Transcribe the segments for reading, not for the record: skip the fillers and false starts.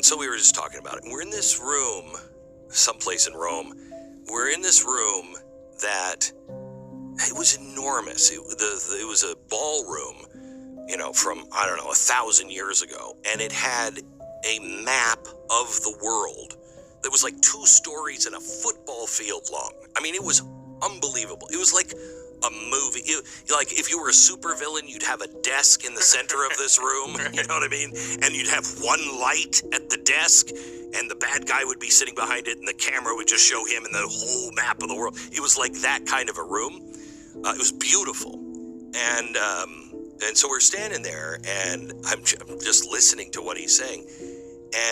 And so we were just talking about it. And we're in this room, someplace in Rome. We're in this room that it was enormous. It was a ballroom, from, I don't know, 1,000 years ago. And it had a map of the world that was like 2 stories and a football field long. I mean, it was unbelievable. It was like a movie. Like if you were a supervillain, you'd have a desk in the center of this room, you know what I mean? And you'd have one light at the desk, and the bad guy would be sitting behind it, and the camera would just show him and the whole map of the world. It was like that kind of a room. It was beautiful. And so we're standing there, and I'm just listening to what he's saying.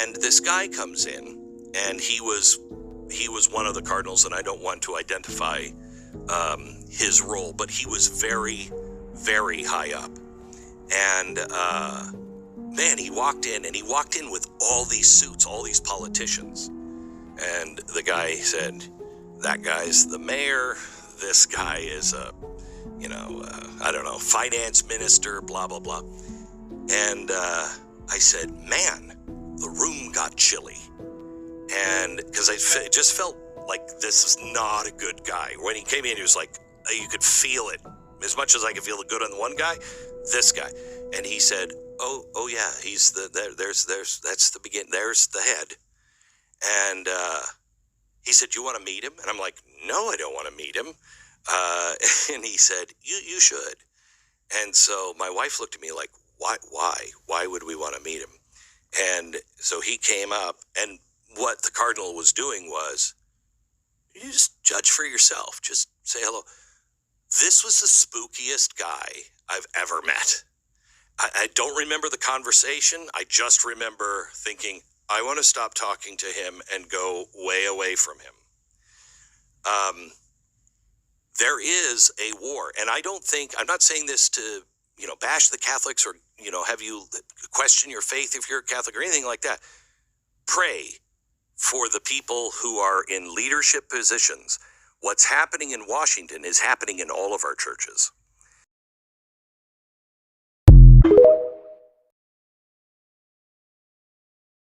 And this guy comes in, and he was one of the cardinals, and I don't want to identify his role, but he was very, very high up. And man, he walked in with all these suits, all these politicians. And the guy said, that guy's the mayor, this guy is I don't know, finance minister, blah, blah, blah. And I said, man, the room got chilly. And because I just felt like this is not a good guy. When he came in, he was like, you could feel it. As much as I could feel the good on the one guy, this guy. And he said, oh yeah, he's that's the beginning. There's the head. And he said, you want to meet him? And I'm like, no, I don't want to meet him. And he said, you should. And so my wife looked at me like, why would we want to meet him? And so he came up, and what the cardinal was doing was, you just judge for yourself. Just say hello. This was the spookiest guy I've ever met. I don't remember the conversation. I just remember thinking, I want to stop talking to him and go way away from him. There is a war, and I'm not saying this to, bash the Catholics or, have you question your faith if you're a Catholic or anything like that. Pray for the people who are in leadership positions. What's happening in Washington is happening in all of our churches.